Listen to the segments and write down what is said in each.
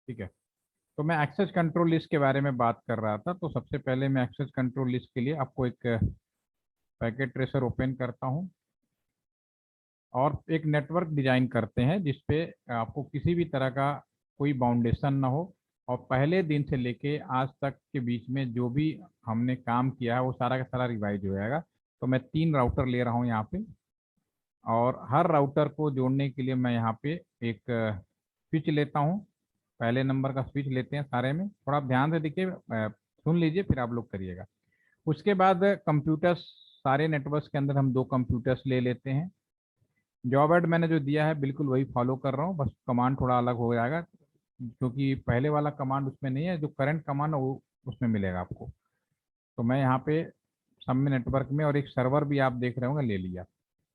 ठीक है। तो मैं एक्सेस कंट्रोल लिस्ट के बारे में बात कर रहा था। तो सबसे पहले मैं एक्सेस कंट्रोल लिस्ट के लिए आपको एक पैकेट ट्रेसर ओपन करता हूं और एक नेटवर्क डिजाइन करते हैं जिसपे आपको किसी भी तरह का कोई बाउंडेशन ना हो, और पहले दिन से लेके आज तक के बीच में जो भी हमने काम किया है वो सारा का सारा रिवाइज हो जाएगा। तो मैं 3 राउटर ले रहा हूँ यहाँ पे, और हर राउटर को जोड़ने के लिए मैं यहाँ पे एक स्विच लेता हूँ। पहले नंबर का स्विच लेते हैं सारे में, थोड़ा आप ध्यान से देखिए, सुन लीजिए फिर आप लोग करिएगा। उसके बाद कंप्यूटर्स, सारे नेटवर्क्स के अंदर हम 2 कंप्यूटर्स ले लेते हैं। जॉब एड मैंने जो दिया है बिल्कुल वही फॉलो कर रहा हूँ, बस कमांड थोड़ा अलग हो जाएगा क्योंकि पहले वाला कमांड उसमें नहीं है, जो करंट कमांड है वो उसमें मिलेगा आपको। तो मैं यहाँ पे सब में नेटवर्क में, और एक सर्वर भी आप देख रहे होंगे ले लिया।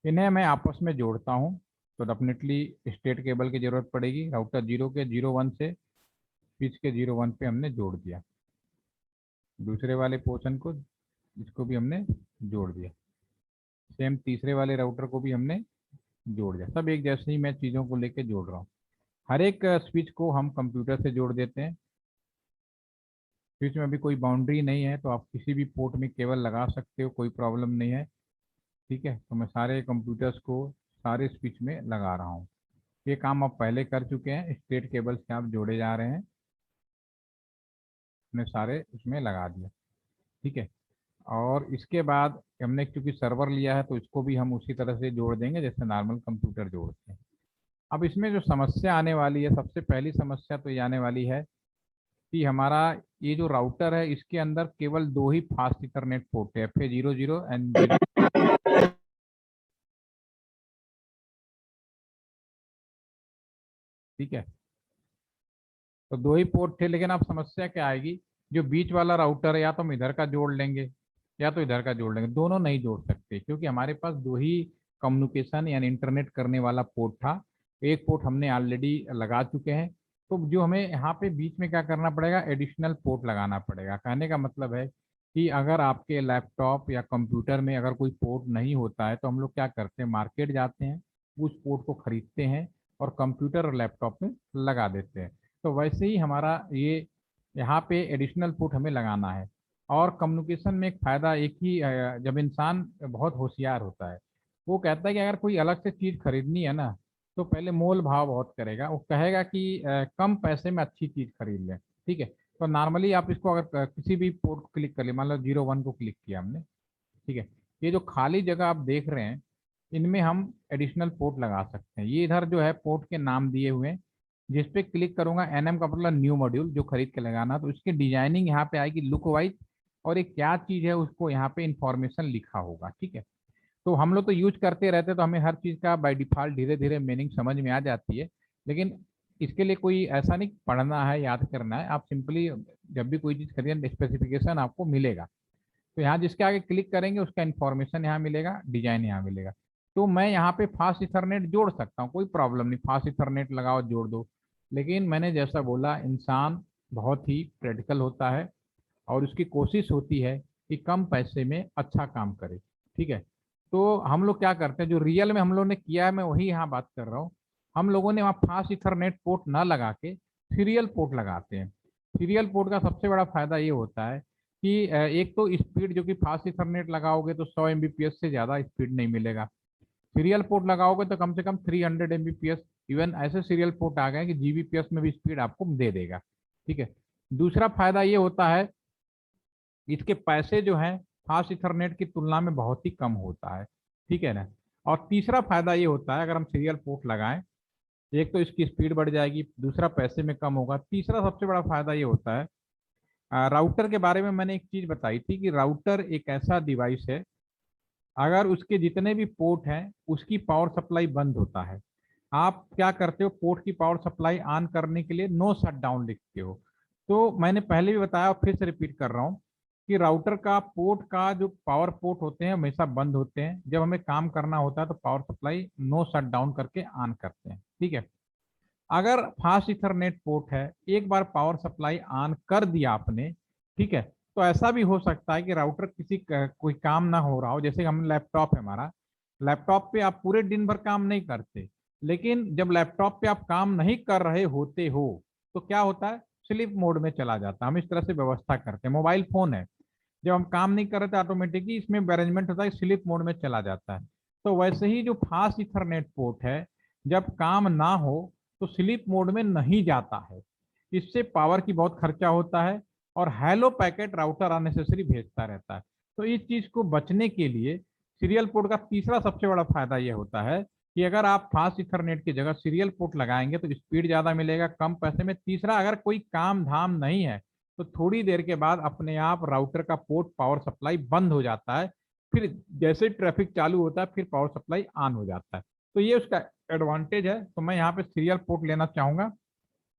इन्हें मैं आपस में जोड़ता हूँ। तो डेफिनेटली स्टेट केबल की ज़रूरत पड़ेगी। राउटर 0 के 0 1 से स्विच के 0 1 पे हमने जोड़ दिया। दूसरे वाले पोर्शन को, इसको भी हमने जोड़ दिया। सेम तीसरे वाले राउटर को भी हमने जोड़ दिया। सब एक जैसे ही मैं चीज़ों को लेके जोड़ रहा हूँ। हर एक स्विच को हम कंप्यूटर से जोड़ देते हैं। स्विच में अभी कोई बाउंड्री नहीं है, तो आप किसी भी पोर्ट में केबल लगा सकते हो, कोई प्रॉब्लम नहीं है। ठीक है। तो मैं सारे कंप्यूटर्स को सारे स्विच में लगा रहा हूँ। ये काम आप पहले कर चुके हैं, स्ट्रेट केबल से आप जोड़े जा रहे हैं। हमने सारे उसमें लगा दिया। ठीक है। और इसके बाद हमने चूंकि सर्वर लिया है तो इसको भी हम उसी तरह से जोड़ देंगे जैसे नॉर्मल कंप्यूटर जोड़ते हैं। अब इसमें जो समस्या आने वाली है, सबसे पहली समस्या तो ये आने वाली है कि हमारा ये जो राउटर है इसके अंदर केवल 2 ही फास्ट इथरनेट पोर्ट है, FA00 एंड 0। ठीक है। तो 2 ही पोर्ट थे, लेकिन अब समस्या क्या आएगी, जो बीच वाला राउटर है या तो हम इधर का जोड़ लेंगे या तो इधर का जोड़ लेंगे, दोनों नहीं जोड़ सकते क्योंकि हमारे पास 2 ही कम्युनिकेशन यानी इंटरनेट करने वाला पोर्ट था। एक पोर्ट हमने ऑलरेडी लगा चुके हैं। तो जो हमें यहाँ पे बीच में क्या करना पड़ेगा, एडिशनल पोर्ट लगाना पड़ेगा। कहने का मतलब है कि अगर आपके लैपटॉप या कंप्यूटर में अगर कोई पोर्ट नहीं होता है तो हम लोग क्या करते हैं, मार्केट जाते हैं, उस पोर्ट को खरीदते हैं और कंप्यूटर और लैपटॉप में लगा देते हैं। तो वैसे ही हमारा ये यहाँ पे एडिशनल पुट हमें लगाना है। और कम्युनिकेशन में एक फ़ायदा एक ही, जब इंसान बहुत होशियार होता है वो कहता है कि अगर कोई अलग से चीज़ खरीदनी है ना तो पहले मोल भाव बहुत करेगा। वो कहेगा कि कम पैसे में अच्छी चीज़ खरीद लें। ठीक है। तो नॉर्मली आप इसको अगर किसी भी पोर्ट को क्लिक कर लिया, मान लो 0 1 को क्लिक किया हमने। ठीक है। ये जो खाली जगह आप देख रहे हैं इनमें हम एडिशनल पोर्ट लगा सकते हैं। ये इधर जो है पोर्ट के नाम दिए हुए हैं, जिस पे क्लिक करूंगा NM का मतलब न्यू मॉड्यूल जो खरीद के लगाना, तो इसकी डिजाइनिंग यहाँ पे आएगी लुक वाइज, और ये क्या चीज़ है उसको यहाँ पे इंफॉर्मेशन लिखा होगा। ठीक है। तो हम लोग तो यूज करते रहते तो हमें हर चीज़ का बाय डिफॉल्ट धीरे धीरे मीनिंग समझ में आ जाती है। लेकिन इसके लिए कोई ऐसा नहीं पढ़ना है याद करना है, आप सिंपली जब भी कोई चीज़ खरीदें स्पेसिफिकेशन आपको मिलेगा, तो यहाँ जिसके आगे क्लिक करेंगे उसका इन्फॉर्मेशन यहाँ मिलेगा, डिजाइन यहाँ मिलेगा। तो मैं यहाँ पे फास्ट इथरनेट जोड़ सकता हूँ, कोई प्रॉब्लम नहीं, फास्ट इथरनेट लगाओ जोड़ दो। लेकिन मैंने जैसा बोला, इंसान बहुत ही प्रैक्टिकल होता है और उसकी कोशिश होती है कि कम पैसे में अच्छा काम करे। ठीक है। तो हम लोग क्या करते हैं, जो रियल में हम लोगों ने किया है मैं वही यहाँ बात कर रहा हूँ। हम लोगों ने वहाँ फास्ट इथरनेट पोर्ट ना लगा के सीरियल पोर्ट लगाते हैं। सीरियल पोर्ट का सबसे बड़ा फायदा ये होता है कि एक तो स्पीड, जो कि फास्ट इथरनेट लगाओगे तो 100 Mbps से ज़्यादा स्पीड नहीं मिलेगा। सीरियल पोर्ट लगाओगे तो कम से कम 300 Mbps, इवन ऐसे सीरियल पोर्ट आ गए कि GBps में भी स्पीड आपको दे देगा। ठीक है। दूसरा फायदा ये होता है, इसके पैसे जो हैं फास्ट इथरनेट की तुलना में बहुत ही कम होता है। ठीक है ना। और तीसरा फायदा ये होता है, अगर हम सीरियल पोर्ट लगाएं, एक तो इसकी स्पीड बढ़ जाएगी, दूसरा पैसे में कम होगा, तीसरा सबसे बड़ा फायदा ये होता है, राउटर के बारे में मैंने एक चीज बताई थी कि राउटर एक ऐसा डिवाइस है, अगर उसके जितने भी पोर्ट हैं उसकी पावर सप्लाई बंद होता है, आप क्या करते हो, पोर्ट की पावर सप्लाई ऑन करने के लिए नो शट डाउन लिखते हो। तो मैंने पहले भी बताया और फिर से रिपीट कर रहा हूँ कि राउटर का पोर्ट का जो पावर पोर्ट होते हैं हमेशा बंद होते हैं, जब हमें काम करना होता है तो power supply no shut down करके ऑन करते हैं। ठीक है। अगर फास्ट इथरनेट पोर्ट है, एक बार पावर सप्लाई ऑन कर दिया आपने, ठीक है, तो ऐसा भी हो सकता है कि राउटर कोई काम ना हो रहा हो, जैसे हम लैपटॉप है हमारा, लैपटॉप पे आप पूरे दिन भर काम नहीं करते, लेकिन जब लैपटॉप पे आप काम नहीं कर रहे होते हो तो क्या होता है, स्लीप मोड में चला जाता है। हम इस तरह से व्यवस्था करते हैं। मोबाइल फोन है, जब हम काम नहीं कर रहे थे ऑटोमेटिकली इसमें अरेंजमेंट होता है, स्लीप मोड में चला जाता है। तो वैसे ही जो फास्ट इथरनेट पोर्ट है, जब काम ना हो तो स्लीप मोड में नहीं जाता है। इससे पावर की बहुत खर्चा होता है और हेलो पैकेट राउटर अननेसेसरी भेजता रहता है। तो इस चीज को बचने के लिए सीरियल पोर्ट का तीसरा सबसे बड़ा फायदा यह होता है कि अगर आप फास्ट इथरनेट की जगह सीरियल पोर्ट लगाएंगे तो स्पीड ज्यादा मिलेगा कम पैसे में। तीसरा, अगर कोई काम धाम नहीं है तो थोड़ी देर के बाद अपने आप राउटर का पोर्ट पावर सप्लाई बंद हो जाता है, फिर जैसे ट्रैफिक चालू होता है फिर पावर सप्लाई ऑन हो जाता है। तो ये उसका एडवांटेज है। तो मैं यहाँ पे सीरियल पोर्ट लेना चाहूंगा।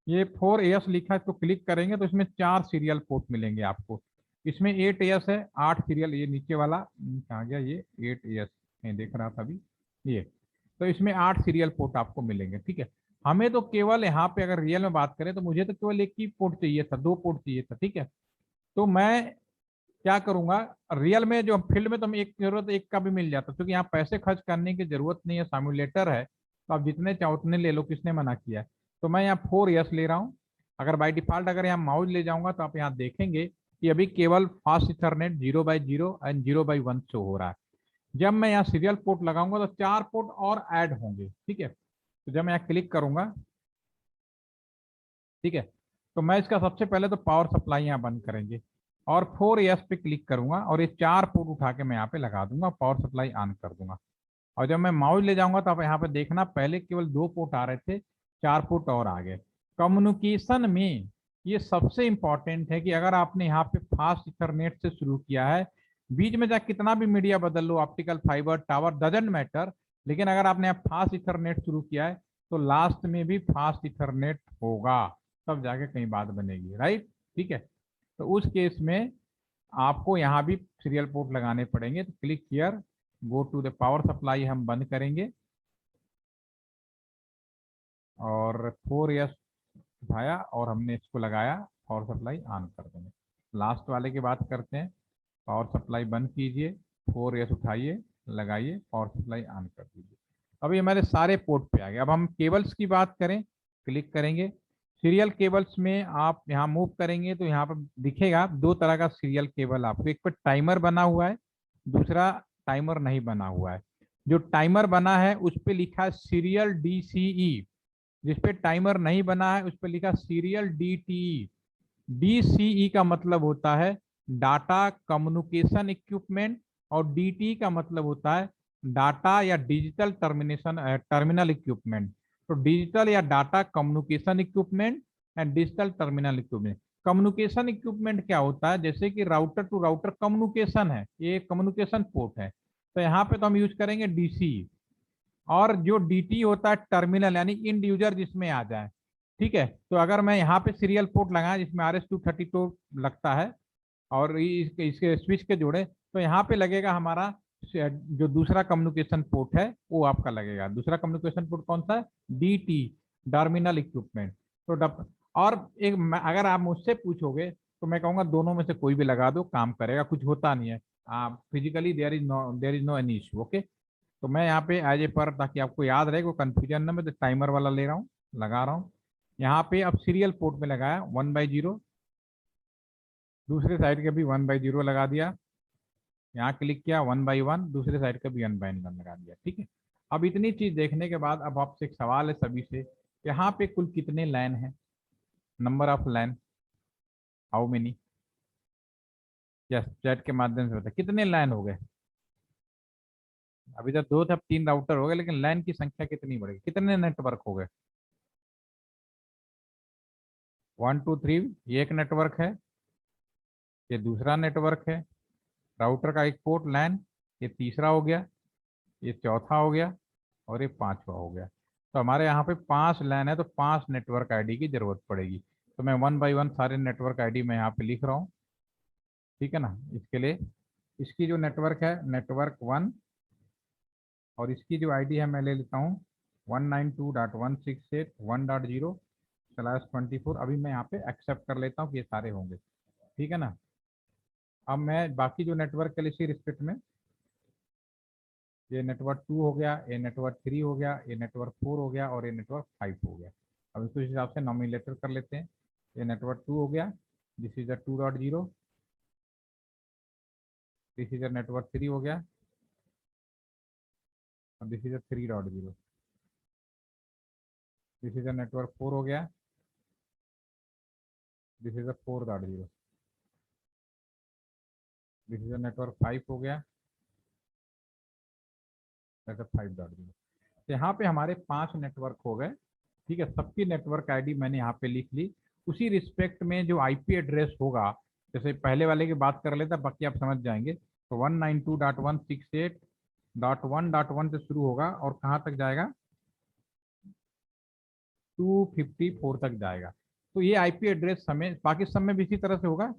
ये 4AS लिखा है, इसको क्लिक करेंगे तो इसमें 4 सीरियल पोर्ट मिलेंगे आपको। इसमें 8AS है, 8 सीरियल, ये नीचे वाला कहाँ गया, ये 8AS मैं देख रहा था अभी, ये। तो इसमें 8 सीरियल पोर्ट आपको मिलेंगे, ठीक है। हमें तो केवल यहाँ पे अगर रियल में बात करें तो मुझे तो केवल एक ही पोर्ट चाहिए था, 2 पोर्ट चाहिए था, ठीक है। तो मैं क्या करूंगा, रियल में जो फील्ड में तो हम एक जरूरत एक का भी मिल जाता, क्योंकि यहाँ पैसे खर्च करने की जरूरत नहीं है, सामुलेटर है तो आप जितने चाहो उतने ले लो, किसने मना किया है। तो मैं यहाँ 4S ले रहा हूँ। अगर बाई डिफॉल्ट अगर यहाँ माउस ले जाऊंगा तो आप यहाँ देखेंगे कि अभी केवल फास्ट इथरनेट 0/0 एंड 0/1 शो हो रहा है। जब मैं यहाँ सीरियल पोर्ट लगाऊंगा तो 4 पोर्ट और ऐड होंगे, ठीक है। तो जब मैं यहाँ क्लिक करूंगा, ठीक है, तो मैं इसका सबसे पहले तो पावर सप्लाई यहाँ बंद करेंगे और 4S पे क्लिक करूंगा और ये 4 पोर्ट उठा के मैं यहाँ पे लगा दूंगा, पावर सप्लाई ऑन कर दूंगा। और जब मैं माउस ले जाऊंगा तो आप यहाँ पे देखना, पहले केवल 2 पोर्ट आ रहे थे, 4 पोर्ट और आ गए। कम्युनिकेशन में ये सबसे इंपॉर्टेंट है कि अगर आपने यहाँ पे फास्ट इथरनेट से शुरू किया है, बीच में चाहे कितना भी मीडिया बदल लो, optical fibre tower doesn't matter, लेकिन अगर आपने यहाँ फास्ट इथरनेट शुरू किया है तो लास्ट में भी फास्ट इथरनेट होगा, तब जाके कहीं बात बनेगी, राइट, ठीक है। तो उस केस में आपको यहाँ भी सीरियल पोर्ट लगाने पड़ेंगे। तो click here, go to the power supply हम बंद करेंगे और 4S उठाया और हमने इसको लगाया, पावर सप्लाई ऑन कर देंगे। लास्ट वाले की बात करते हैं, पावर सप्लाई बंद कीजिए, 4S उठाइए, लगाइए, पावर सप्लाई ऑन कर दीजिए। अभी हमारे सारे पोर्ट पे आ गए। अब हम केबल्स की बात करें, क्लिक करेंगे सीरियल केबल्स में, आप यहाँ मूव करेंगे तो यहाँ पर दिखेगा 2 तरह का सीरियल केबल आपको, एक पर टाइमर बना हुआ है, दूसरा टाइमर नहीं बना हुआ है। जो टाइमर बना है उस पर लिखा है सीरियल DCE, जिस पे टाइमर नहीं बना है उस पर लिखा सीरियल DTE। DCE का मतलब होता है डाटा कम्युनिकेशन इक्विपमेंट और DTE का मतलब होता है डाटा या डिजिटल टर्मिनल इक्विपमेंट। तो डिजिटल या data communication equipment and digital terminal equipment. Communication equipment क्या होता है, जैसे कि राउटर टू राउटर कम्युनिकेशन है, ये कम्युनिकेशन पोर्ट है, तो यहाँ पे तो हम यूज करेंगे DCE। और जो DT होता है टर्मिनल, यानी इंड यूजर जिसमें आ जाए, ठीक है। तो अगर मैं यहाँ पे सीरियल पोर्ट लगाया जिसमें RS-232 लगता है और इसके स्विच के जोड़े, तो यहाँ पे लगेगा हमारा जो दूसरा कम्युनिकेशन पोर्ट है वो आपका लगेगा। दूसरा कम्युनिकेशन पोर्ट कौन सा है, DT, टर्मिनल इक्विपमेंट। तो और एक अगर आप मुझसे पूछोगे तो मैं कहूँगा दोनों में से कोई भी लगा दो, काम करेगा, कुछ होता नहीं है। Physically there is no any issue, okay. तो मैं यहाँ पे एज ए पर, ताकि आपको याद रहे, कोई कंफ्यूजन ना, मैं तो टाइमर वाला ले रहा हूँ, लगा रहा हूँ। यहाँ पे अब सीरियल पोर्ट में लगाया 1/0, दूसरे साइड का भी 1/0 लगा दिया, यहाँ क्लिक किया 1/1, दूसरे साइड का भी 1/1 लगा दिया, ठीक है। अब इतनी चीज देखने के बाद अब आपसे एक सवाल है सभी से, यहाँ पे कुल कितने लाइन है, number of line, how many, yes, chat के माध्यम से बता कितने लाइन हो गए। अभी तक 2 थे, अब 3 राउटर हो गए, लेकिन लाइन की संख्या कितनी बढ़ेगी, कितने नेटवर्क हो गए। 1 2 3, ये एक नेटवर्क है, ये दूसरा नेटवर्क है, राउटर का एक पोर्ट लैन, ये तीसरा हो गया, ये चौथा हो गया और ये पांचवा हो गया। तो हमारे यहाँ पे 5 लैन है, तो 5 नेटवर्क आईडी की जरूरत पड़ेगी। तो मैं 1/1 सारे नेटवर्क आईडी मैं यहाँ पे लिख रहा हूँ, ठीक है ना। इसके लिए इसकी जो नेटवर्क है, नेटवर्क 1, और इसकी जो आईडी है मैं ले लेता हूँ 192.168.1.0/24। अभी मैं यहाँ पे एक्सेप्ट कर लेता हूँ कि ये सारे होंगे, ठीक है ना। अब मैं बाकी जो नेटवर्क के लिए इसी रिस्पेक्ट में, ये नेटवर्क 2 हो गया, ये नेटवर्क 3 हो गया, ये नेटवर्क 4 हो गया और ये नेटवर्क 5 हो गया। अब इसको इस हिसाब से नॉमिनेटर कर लेते हैं। ये नेटवर्क 2 हो गया, this is the 2.0, this is the network 3 हो गया, और this is the 3.0, this is the network 4 हो गया, this is the 4.0, this is the network 5 हो गया, दैट 5.0। तो यहाँ पे हमारे 5 नेटवर्क हो गए। ठीक है, सबकी नेटवर्क आईडी मैंने यहाँ पे लिख ली। उसी रिस्पेक्ट में जो आईपी एड्रेस होगा, जैसे पहले वाले की बात कर लेते हैं, बाकी आप समझ जाएंगे। तो 192.168.1.1 से शुरू होगा और कहाँ तक जाएगा, 254 तक जाएगा। तो ये आईपी एड्रेस समय, बाकी सब में भी इसी तरह से होगा।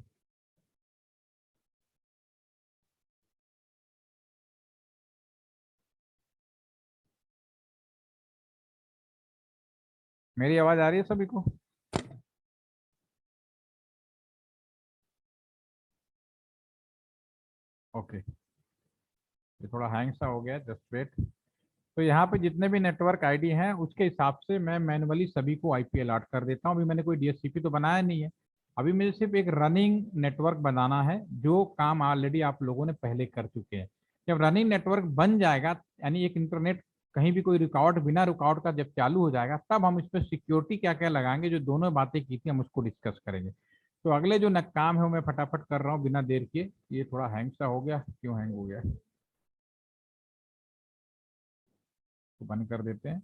मेरी आवाज आ रही है सभी को? ओके, ये थोड़ा हैंग सा हो गया, जस्ट वेट। तो यहाँ पे जितने भी नेटवर्क आईडी हैं उसके हिसाब से मैं मैनुअली सभी को आईपी अलॉट कर देता हूँ। अभी मैंने कोई डीएचसीपी तो बनाया नहीं है, अभी मुझे सिर्फ एक रनिंग नेटवर्क बनाना है, जो काम ऑलरेडी आप लोगों ने पहले कर चुके हैं। जब रनिंग नेटवर्क बन जाएगा, यानी एक इंटरनेट कहीं भी कोई रिकॉर्ड, बिना रिकॉर्ड का जब चालू हो जाएगा, तब हम इस पर सिक्योरिटी क्या क्या लगाएंगे, जो दोनों बातें की थी हम उसको डिस्कस करेंगे। तो अगले जो न काम है वो मैं फटाफट कर रहा हूँ बिना देर के। ये थोड़ा हैंग सा हो गया, क्यों हैंग हो गया, तो बंद कर देते हैं।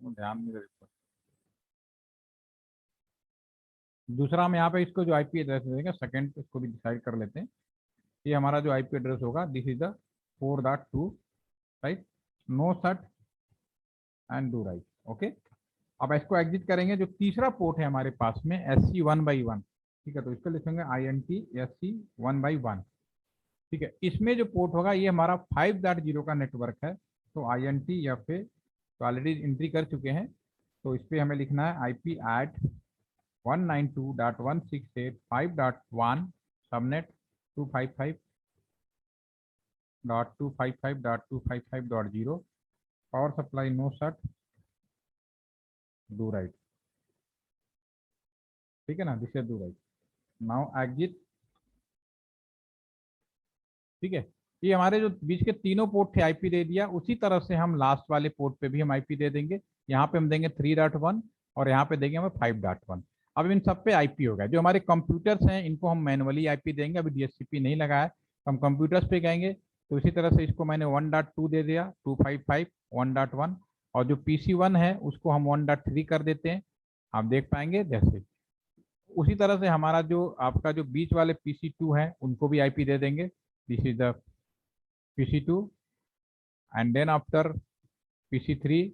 ध्यान नहीं दे रहा। दूसरा हम यहाँ पे इसको जो आईपी एड्रेस देंगे, सेकंड इसको भी डिसाइड कर लेते हैं। ये हमारा जो आईपी एड्रेस होगा, this is the 4.2, right, no shut and do write. Okay, अब इसको एग्जिट करेंगे। जो तीसरा पोर्ट है हमारे पास में, एस सी 1/1, ठीक है, तो इसको लिखेंगे INT SC 1/1। ठीक है, इसमें जो पोर्ट होगा ये हमारा 5.0 का नेटवर्क है। तो INT या फिर तो ऑलरेडी एंट्री कर चुके हैं, तो इस पर हमें लिखना है IP@192.168.5.1 subnet 255.255.255.0, power supply no shut do write. ठीक है ना, this is do write. Now exit. ठीक है, ये हमारे जो बीच के तीनों पोर्ट थे आईपी दे दिया, उसी तरह से हम लास्ट वाले पोर्ट पे भी हम आईपी दे देंगे। यहाँ पे हम देंगे 3.1 और यहाँ पे देंगे हमें 5.1। अब इन सब पे आईपी होगा। जो हमारे कंप्यूटर्स हैं इनको हम मैनुअली आईपी देंगे, अभी डीएचसीपी नहीं लगाया है, तो हम कंप्यूटर्स पे गएंगे। तो इसी तरह से इसको मैंने 1.2 दे दिया, 255 1.1, और जो PC1 है उसको हम 1.3 कर देते हैं। आप देख पाएंगे जैसे उसी तरह से हमारा जो आपका जो बीच वाले PC2 है उनको भी आईपी दे देंगे। This is the PC2 and then after PC3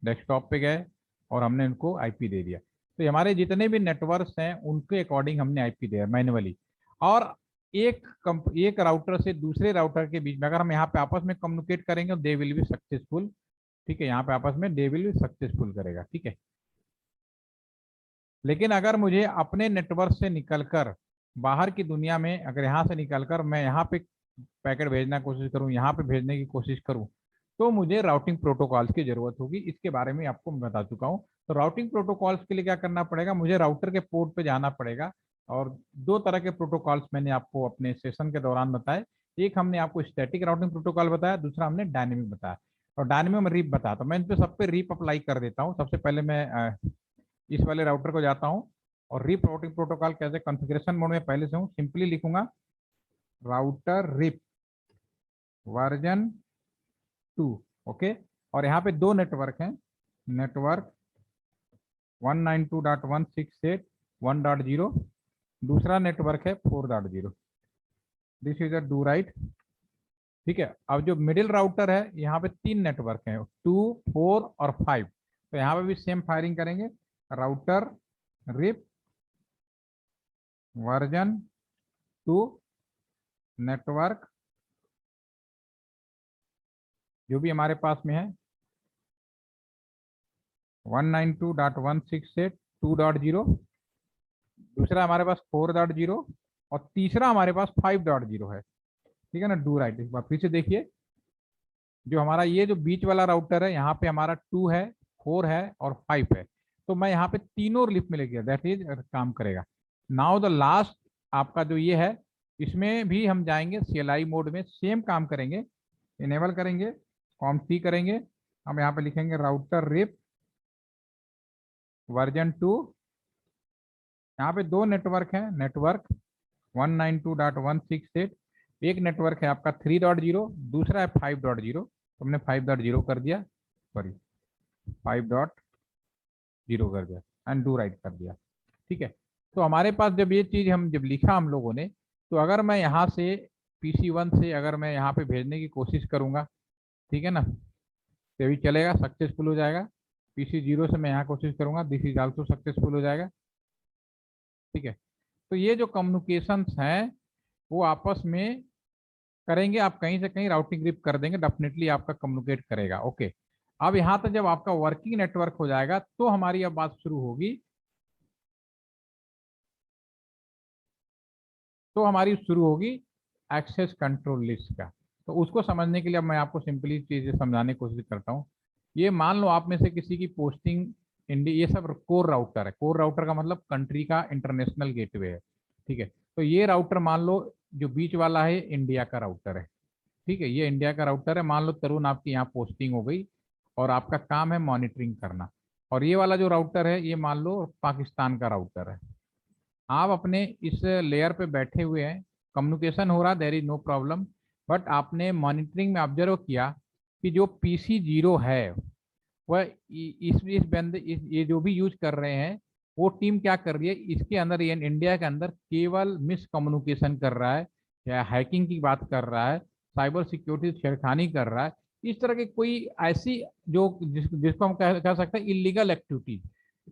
desktop पे गए और हमने उनको आईपी दे दिया। तो ये हमारे जितने भी नेटवर्क्स हैं उनके अकॉर्डिंग हमने आईपी दिया मैनुअली। और एक राउटर से दूसरे राउटर के बीच में अगर हम यहाँ पे आपस में कम्युनिकेट करेंगे, दे विल बी सक्सेसफुल। ठीक है, यहाँ पे आपस में दे विल बी सक्सेसफुल करेगा। ठीक है, लेकिन अगर मुझे अपने नेटवर्क से निकलकर बाहर की दुनिया में, अगर यहाँ से निकलकर मैं यहाँ पे पैकेट भेजना कोशिश करूँ, यहाँ पे भेजने की कोशिश करूँ, तो मुझे राउटिंग प्रोटोकॉल्स की जरूरत होगी। इसके बारे में आपको मैं बता चुका हूँ। तो राउटिंग प्रोटोकॉल्स के लिए क्या करना पड़ेगा, मुझे राउटर के पोर्ट पे जाना पड़ेगा। और दो तरह के प्रोटोकॉल्स मैंने आपको अपने सेशन के दौरान बताए। एक हमने आपको स्टैटिक राउटिंग प्रोटोकॉल बताया, दूसरा हमने डायनेमिक बताया, और डायनेमिक में रीप बताया। तो मैं इन पे सब पे रीप अप्लाई कर देता हूँ। सबसे पहले मैं इस वाले राउटर को जाता हूँ और रिप राउटिंग प्रोटोकॉल कैसे कॉन्फ़िगरेशन मोड में पहले से हूँ, सिंपली लिखूंगा राउटर रिप वर्जन 2। ओके, और यहाँ पे दो नेटवर्क हैं, नेटवर्क 192.168.1.0, दूसरा नेटवर्क है 4.0। This is a do write. ठीक है, अब जो मिडिल राउटर है यहाँ पे तीन नेटवर्क हैं, 2, 4 और 5। तो यहाँ पे भी सेम फायरिंग करेंगे, router RIP version two network जो भी हमारे पास में है 192.168.2.0, दूसरा हमारे पास 4.0 और तीसरा हमारे पास 5.0 है। ठीक है ना, डू राइट। इस बार फिर से देखिए, जो हमारा ये जो बीच वाला राउटर है यहाँ पे हमारा 2 है, 4 है और 5 है। तो मैं यहाँ पे तीनों लिस्ट में लेके दैट इज काम करेगा। नाउ द लास्ट आपका जो ये है, इसमें भी हम जाएंगे CLI मोड में, सेम काम करेंगे, इनेबल करेंगे, COM3 करेंगे, हम यहाँ पे लिखेंगे राउटर रिप वर्जन 2। यहाँ पे दो नेटवर्क है, नेटवर्क 192.168, एक नेटवर्क है आपका 3.0, दूसरा है 5.0। तो हमने 5.0 कर दिया, सॉरी 5.0 कर दिया एंड डू राइट कर दिया। ठीक है, तो हमारे पास जब ये चीज हम जब लिखा हम लोगों ने, तो अगर मैं यहाँ से PC1 से अगर मैं यहाँ पे भेजने की कोशिश करूंगा, ठीक है ना, तो अभी चलेगा, सक्सेसफुल हो जाएगा। PC0 से मैं यहाँ कोशिश करूंगा, दिस इज आल्सो सक्सेसफुल हो जाएगा। ठीक है, तो ये जो कम्युनिकेशंस हैं वो आपस में करेंगे, आप कहीं से कहीं राउटिंग ग्रिप कर देंगे, डेफिनेटली आपका कम्युनिकेट करेगा। ओके, अब यहाँ तक जब आपका वर्किंग नेटवर्क हो जाएगा तो हमारी अब बात शुरू होगी, तो हमारी शुरू होगी एक्सेस कंट्रोल लिस्ट का। तो उसको समझने के लिए अब मैं आपको सिंपली चीजें समझाने की कोशिश करता हूँ। ये मान लो आप में से किसी की पोस्टिंग इंडिया, ये सब कोर राउटर है। कोर राउटर का मतलब कंट्री का इंटरनेशनल गेटवे है। ठीक है, तो ये राउटर मान लो जो बीच वाला है इंडिया का राउटर है। ठीक है, ये इंडिया का राउटर है। मान लो तरुण आपकी यहाँ पोस्टिंग हो गई और आपका काम है मॉनिटरिंग करना, और ये वाला जो राउटर है ये मान लो पाकिस्तान का राउटर है। आप अपने इस लेयर पे बैठे हुए हैं, कम्युनिकेशन हो रहा, there is no problem. But आपने मॉनिटरिंग में ऑब्जर्व किया कि जो PC0 है वह इस बंदे ये जो भी यूज कर रहे हैं वो टीम क्या कर रही है, इसके अंदर ये इंडिया के अंदर केवल मिस कम्युनिकेशन कर रहा है या हैकिंग की बात कर रहा है, साइबर सिक्योरिटी छेड़खानी कर रहा है, इस तरह की कोई ऐसी जो जिसको हम कह सकते हैं इलीगल एक्टिविटीज,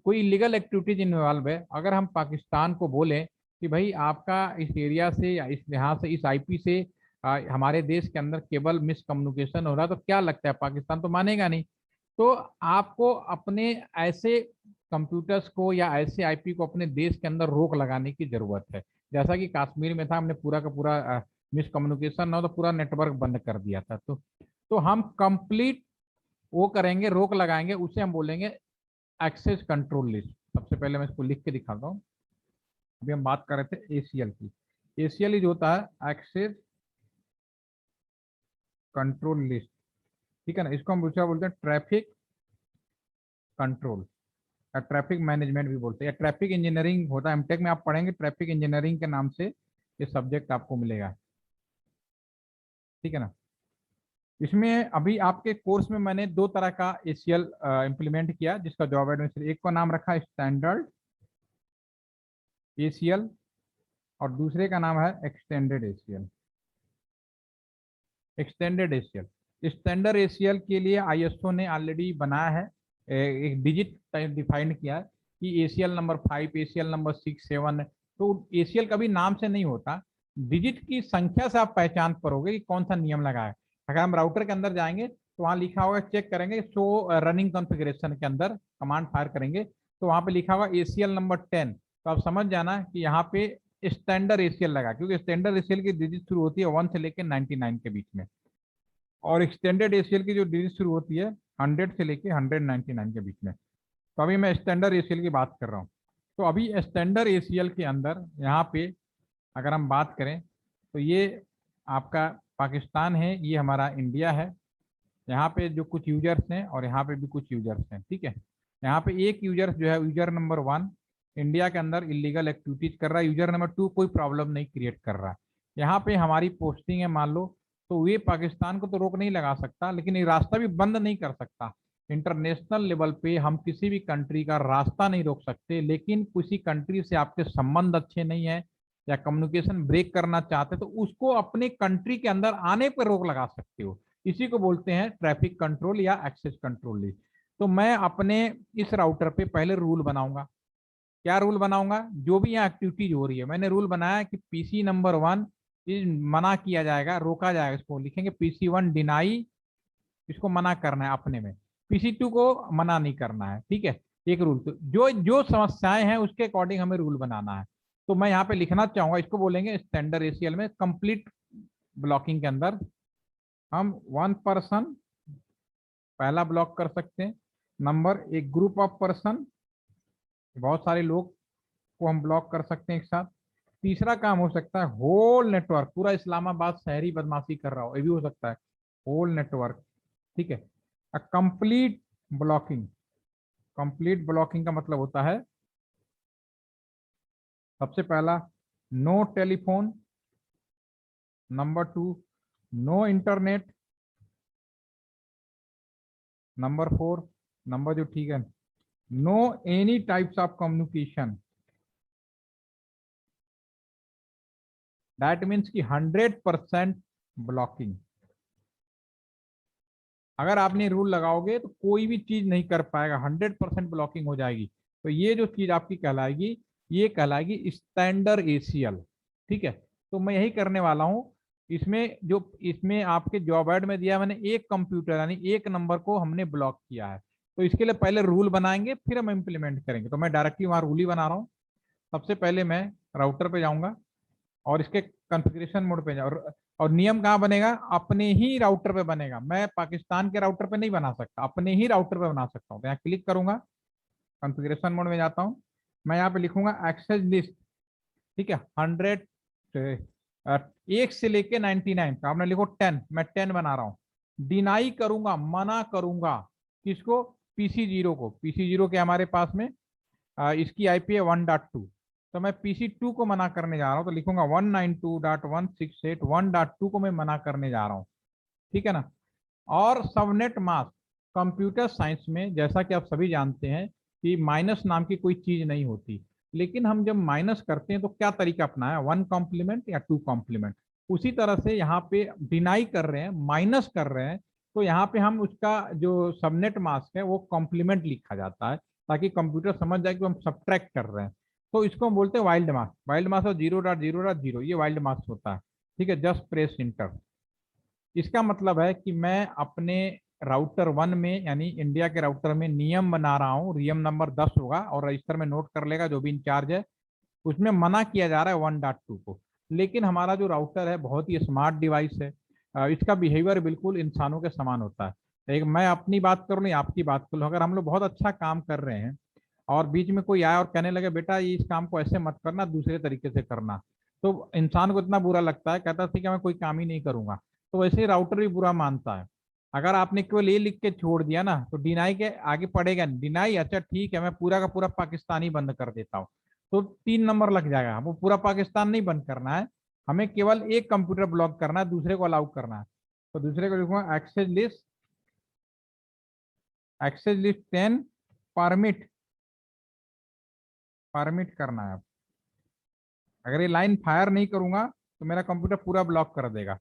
कोई इलीगल एक्टिविटीज इन्वॉल्व है। अगर हम पाकिस्तान को बोलें कि भाई आपका इस एरिया से या इस यहाँ से इस IP से हमारे देश के अंदर केवल मिस कम्युनिकेशन हो रहा है, तो क्या लगता है पाकिस्तान तो मानेगा नहीं। तो आपको अपने ऐसे कंप्यूटर्स को या ऐसे IP को अपने देश के अंदर रोक लगाने की जरूरत है। जैसा कि कश्मीर में था, हमने पूरा का पूरा मिस कम्युनिकेशन ना हो तो पूरा नेटवर्क बंद कर दिया था। तो हम कंप्लीट वो करेंगे, रोक लगाएंगे, उसे हम बोलेंगे एक्सेस कंट्रोल लिस्ट। सबसे पहले मैं इसको लिख के दिखाता हूँ। अभी हम बात कर रहे थे ACL की। ACL जो होता है एक्सेस कंट्रोल लिस्ट। ठीक है ना, इसको हम दूसरा बोलते हैं ट्रैफिक कंट्रोल या ट्रैफिक मैनेजमेंट भी बोलते हैं, या ट्रैफिक इंजीनियरिंग होता है। एमटेक में आप पढ़ेंगे ट्रैफिक इंजीनियरिंग के नाम से ये सब्जेक्ट आपको मिलेगा। ठीक है ना, इसमें अभी आपके कोर्स में मैंने दो तरह का ACL इम्प्लीमेंट किया, जिसका जॉब एडमिशन, एक को नाम रखा स्टैंडर्ड ACL और दूसरे का नाम है extended ACL। Extended ACL, standard ACL के लिए ISO ने ऑलरेडी बनाया है, एक डिजिट डिफाइंड किया है कि ACL नंबर 5, ACL नंबर 6, 7। तो ACL कभी नाम से नहीं होता, डिजिट की संख्या से आप पहचान करोगे कि कौन सा नियम लगा है। अगर हम राउटर के अंदर जाएंगे तो वहाँ लिखा होगा, चेक करेंगे शो रनिंग कॉन्फ़िगरेशन के अंदर कमांड फायर करेंगे तो वहाँ पे लिखा होगा ACL नंबर 10। तो आप समझ जाना कि यहाँ पे स्टैंडर्ड ACL लगा, क्योंकि स्टैंडर्ड ACL की डिजिट शुरू होती है 1 से लेकर 99 के बीच में, और एक्सटेंडेड ACL की जो डिजिट शुरू होती है 100 से लेके 199 के बीच में। तो अभी मैं स्टैंडर्ड ACL की बात कर रहा हूँ। तो अभी स्टैंडर्ड ACL के अंदर यहाँ पे अगर हम बात करें तो ये आपका पाकिस्तान है, ये हमारा इंडिया है। यहाँ पे जो कुछ यूजर्स हैं और यहाँ पे भी कुछ यूजर्स हैं। ठीक है, यहाँ पे एक यूजर जो है यूजर नंबर 1 इंडिया के अंदर इलीगल एक्टिविटीज कर रहा है, यूजर नंबर 2 कोई प्रॉब्लम नहीं क्रिएट कर रहा है। यहाँ पे हमारी पोस्टिंग है मान लो, तो ये पाकिस्तान को तो रोक नहीं लगा सकता, लेकिन ये रास्ता भी बंद नहीं कर सकता। इंटरनेशनल लेवल पे हम किसी भी कंट्री का रास्ता नहीं रोक सकते, लेकिन किसी कंट्री से आपके संबंध अच्छे नहीं है या कम्युनिकेशन ब्रेक करना चाहते तो उसको अपने कंट्री के अंदर आने पर रोक लगा सकते हो। इसी को बोलते हैं ट्रैफिक कंट्रोल या एक्सेस कंट्रोल लिस्ट। तो मैं अपने इस राउटर पे पहले रूल बनाऊंगा, क्या रूल बनाऊंगा, जो भी यहाँ एक्टिविटीज हो रही है मैंने रूल बनाया कि पीसी नंबर 1 इस मना किया जाएगा, रोका जाएगा, इसको लिखेंगे PC1 डिनाई, इसको मना करना है अपने में, PC2 को मना नहीं करना है। ठीक है, एक रूल। तो जो जो समस्याएं हैं उसके अकॉर्डिंग हमें रूल बनाना है। तो मैं यहाँ पे लिखना चाहूंगा, इसको बोलेंगे स्टैंडर्ड ACL में कंप्लीट ब्लॉकिंग के अंदर हम 1 पर्सन पहला ब्लॉक कर सकते हैं, नंबर एक ग्रुप ऑफ पर्सन, बहुत सारे लोग को हम ब्लॉक कर सकते हैं एक साथ। तीसरा काम हो सकता है होल नेटवर्क, पूरा इस्लामाबाद शहरी बदमाशी कर रहा हो, ये भी हो सकता है, होल नेटवर्क। ठीक है, कंप्लीट ब्लॉकिंग, कंप्लीट ब्लॉकिंग का मतलब होता है सबसे पहला no telephone, number 2 no internet, number 4 number जो ठीक है no any types of communication. That means कि 100% ब्लॉकिंग। अगर आपने रूल लगाओगे तो कोई भी चीज नहीं कर पाएगा, 100% ब्लॉकिंग हो जाएगी। तो ये जो चीज आपकी कहलाएगी, ये कहलाएगी स्टैंडर्ड ACL। ठीक है, तो मैं यही करने वाला हूं। इसमें आपके जॉब ऐड में दिया मैंने एक कंप्यूटर यानी एक नंबर को हमने ब्लॉक किया है। तो इसके लिए पहले रूल बनाएंगे फिर हम इम्प्लीमेंट करेंगे। तो मैं डायरेक्टली वहां रूल ही बना रहा हूँ। सबसे पहले मैं राउटर पे जाऊंगा और इसके कॉन्फ़िगरेशन मोड पे जाऊँ, और नियम कहाँ बनेगा, अपने ही राउटर पे बनेगा। मैं पाकिस्तान के राउटर पे नहीं बना सकता, अपने ही राउटर पे बना सकता हूँ। तो यहाँ क्लिक करूंगा, कॉन्फ़िगरेशन मोड में जाता हूँ, मैं यहाँ पे लिखूंगा एक्सेस लिस्ट। ठीक है, 100 एक से लेके 99 का आपने लिखो 10, मैं 10 बना रहा हूँ। डिनाई करूंगा, मना करूंगा, किसको, PC0 को। PC0 के हमारे पास में इसकी IP है 1.2, तो मैं PC2 को मना करने जा रहा हूँ। तो लिखूंगा 192.168.1.2 को मैं मना करने जा रहा हूँ। ठीक है ना। और सबनेट मास्क, कंप्यूटर साइंस में जैसा कि आप सभी जानते हैं कि माइनस नाम की कोई चीज नहीं होती, लेकिन हम जब माइनस करते हैं तो क्या तरीका अपनाया, 1 कॉम्प्लीमेंट या 2 कॉम्प्लीमेंट। उसी तरह से यहाँ पे डिनाई कर रहे हैं, माइनस कर रहे हैं, तो यहाँ पे हम उसका जो सबनेट मास्क है वो कॉम्प्लीमेंट लिखा जाता है, ताकि कंप्यूटर समझ जाए कि हम सब्ट्रैक्ट कर रहे हैं। तो इसको हम बोलते हैं वाइल्ड मास्क। वाइल्ड मास्क और 0.0.0 ये वाइल्ड मास्क होता है। ठीक है, जस्ट प्रेस इंटर। इसका मतलब है कि मैं अपने राउटर 1 में यानी इंडिया के राउटर में नियम बना रहा हूँ, रियम नंबर 10 होगा और रजिस्टर में नोट कर लेगा जो भी इंचार्ज है, उसमें मना किया जा रहा है 1.2 को। लेकिन हमारा जो राउटर है बहुत ही स्मार्ट डिवाइस है, इसका बिहेवियर बिल्कुल इंसानों के समान होता है। एक मैं अपनी बात करूँ या आपकी बात करूँ, अगर हम लोग बहुत अच्छा काम कर रहे हैं और बीच में कोई आया और कहने लगे बेटा ये इस काम को ऐसे मत करना, दूसरे तरीके से करना, तो इंसान को इतना बुरा लगता है, कहता है ठीक है मैं कोई काम ही नहीं करूंगा। तो वैसे ही राउटर भी बुरा मानता है। अगर आपने केवल ये लिख के छोड़ दिया ना तो डिनाई के आगे पड़ेगा नहीं। डिनाई, अच्छा ठीक है मैं पूरा का पूरा पाकिस्तानी बंद कर देता हूँ, तो 3 नंबर लग जाएगा। वो पूरा पाकिस्तान नहीं बंद करना है, हमें केवल एक कंप्यूटर ब्लॉक करना है, दूसरे को अलाउ करना है। तो दूसरे को लिखूंगा access list, access list 10 permit, permit करना है। अगर ये लाइन फायर नहीं करूंगा तो मेरा कंप्यूटर पूरा ब्लॉक कर देगा।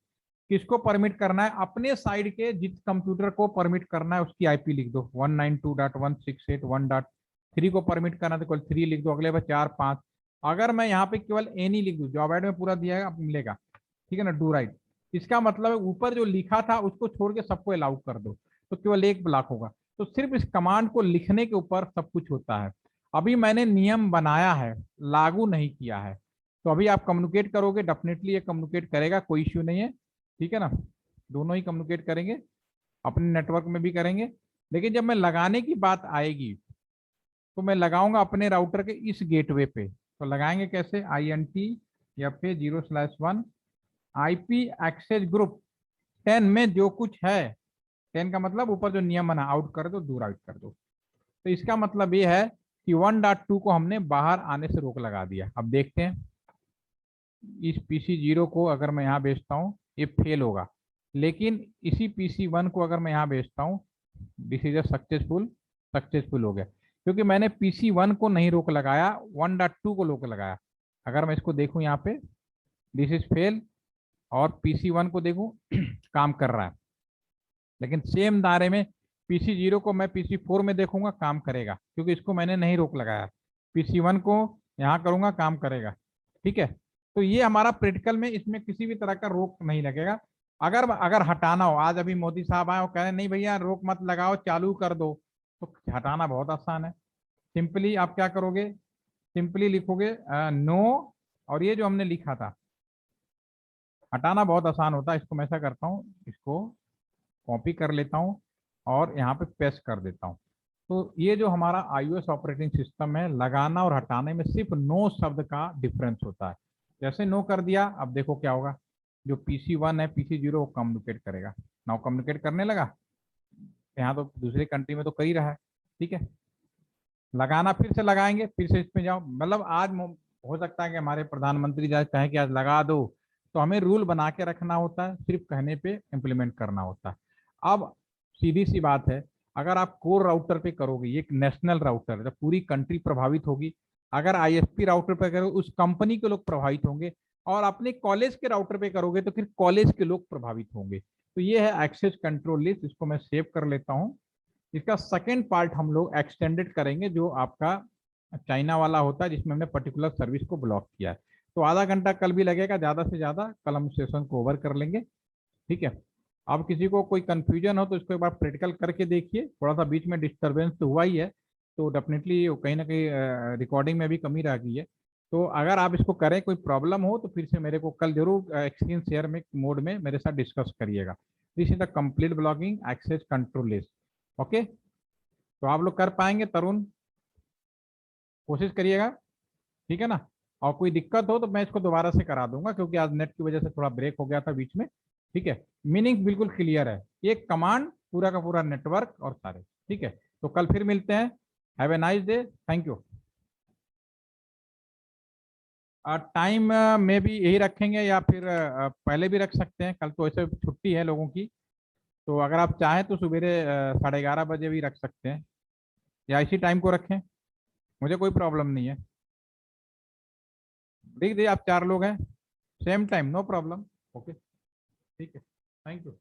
किसको परमिट करना है, अपने साइड के जिस कंप्यूटर को परमिट करना है उसकी IP लिख दो, 192.168.1.3 को परमिट करना तो केवल 3 लिख दो, अगले बार 4 5। अगर मैं यहाँ पे केवल एनी लिख दूँ, जॉब एड में पूरा दिया है मिलेगा। ठीक है ना, डू राइट। इसका मतलब है ऊपर जो लिखा था उसको छोड़ के सबको अलाउ कर दो, तो केवल एक ब्लॉक होगा। तो सिर्फ इस कमांड को लिखने के ऊपर सब कुछ होता है। अभी मैंने नियम बनाया है, लागू नहीं किया है। तो अभी आप कम्युनिकेट करोगे, डेफिनेटली ये कम्युनिकेट करेगा, कोई इश्यू नहीं है। ठीक है ना, दोनों ही कम्युनिकेट करेंगे, अपने नेटवर्क में भी करेंगे। लेकिन जब मैं लगाने की बात आएगी तो मैं लगाऊंगा अपने राउटर के इस गेटवे पे। तो लगाएंगे कैसे, INT या फिर 0/1 IP एक्सेस ग्रुप 10 में जो कुछ है, 10 का मतलब ऊपर जो नियम बना आउट कर दो, दूर आउट कर दो। तो इसका मतलब ये है कि 1.2 को हमने बाहर आने से रोक लगा दिया। अब देखते हैं इस PC0 को अगर मैं यहाँ भेजता हूँ ये फेल होगा, लेकिन इसी PC1 को अगर मैं यहाँ भेजता हूँ दिस इज सक्सेसफुल, सक्सेसफुल हो गया, क्योंकि मैंने PC1 को नहीं रोक लगाया, 1.2 को रोक लगाया। अगर मैं इसको देखूँ यहाँ पे दिस इज फेल, और PC1 को देखूँ काम कर रहा है। लेकिन सेम दायरे में PC0 को मैं PC4 में देखूंगा काम करेगा, क्योंकि इसको मैंने नहीं रोक लगाया। PC1 को यहाँ करूँगा, काम करेगा। ठीक है, तो ये हमारा प्रैक्टिकल में, इसमें किसी भी तरह का रोक नहीं लगेगा। अगर अगर हटाना हो, आज अभी मोदी साहब आए और कह रहे हैं नहीं भैया रोक मत लगाओ, चालू कर दो, तो हटाना बहुत आसान है। सिंपली आप क्या करोगे, सिंपली लिखोगे नो, और ये जो हमने लिखा था, हटाना बहुत आसान होता है। इसको मैं ऐसा करता हूँ, इसको कॉपी कर लेता हूँ और यहाँ पे पेस्ट कर देता हूँ। तो ये जो हमारा iOS ऑपरेटिंग सिस्टम है, लगाना और हटाने में सिर्फ नो शब्द का डिफरेंस होता है। जैसे नो कर दिया, अब देखो क्या होगा, जो PC1 है PC0 वो कम्युनिकेट करेगा। नाउ कम्युनिकेट करने लगा, यहाँ तो दूसरी कंट्री में तो कर ही रहा है। ठीक है, लगाना फिर से लगाएंगे, फिर से इसमें जाओ, मतलब आज हो सकता है कि हमारे प्रधानमंत्री जी कहें कि आज लगा दो, तो हमें रूल बना के रखना होता है, सिर्फ कहने पे इम्प्लीमेंट करना होता है। अब सीधी सी बात है, अगर आप कोर राउटर पे करोगे, ये एक नेशनल राउटर है, तो पूरी कंट्री प्रभावित होगी। अगर ISP राउटर पे करोगे, उस कंपनी के लोग प्रभावित होंगे, और अपने कॉलेज के राउटर पे करोगे तो फिर कॉलेज के लोग प्रभावित होंगे। तो ये है एक्सेस कंट्रोल लिस्ट, इसको मैं सेव कर लेता हूँ। इसका सेकेंड पार्ट हम लोग एक्सटेंडेड करेंगे, जो आपका चाइना वाला होता है, जिसमें हमने पर्टिकुलर सर्विस को ब्लॉक किया है। तो आधा घंटा कल भी लगेगा, ज़्यादा से ज़्यादा कल हम सेशन को ओवर कर लेंगे। ठीक है, अब किसी को कोई कंफ्यूजन हो तो इसको एक बार प्रैक्टिकल करके देखिए। थोड़ा सा बीच में डिस्टर्बेंस तो हुआ ही है, तो डेफिनेटली कहीं ना कहीं रिकॉर्डिंग में भी कमी रह गई है। तो अगर आप इसको करें, कोई प्रॉब्लम हो तो फिर से मेरे को कल जरूर स्क्रीन शेयर में मोड में मेरे साथ डिस्कस करिएगा। This is the complete blocking access control list. Okay, तो आप लोग कर पाएंगे, तरुण कोशिश करिएगा, ठीक है ना। और कोई दिक्कत हो तो मैं इसको दोबारा से करा दूंगा, क्योंकि आज नेट की वजह से थोड़ा ब्रेक हो गया था बीच में। ठीक है, मीनिंग बिल्कुल क्लियर है, एक कमांड पूरा का पूरा नेटवर्क और सारे। ठीक है, तो कल फिर मिलते हैं। Have a nice day, thank you. Time में भी यही रखेंगे या फिर पहले भी रख सकते हैं, कल तो ऐसे छुट्टी है लोगों की। तो अगर आप चाहें तो सवेरे 11:30 बजे भी रख सकते हैं, या इसी टाइम को रखें, मुझे कोई प्रॉब्लम नहीं है। देख दे, आप 4 लोग हैं, same time, no problem. Okay, ठीक है, थैंक यू।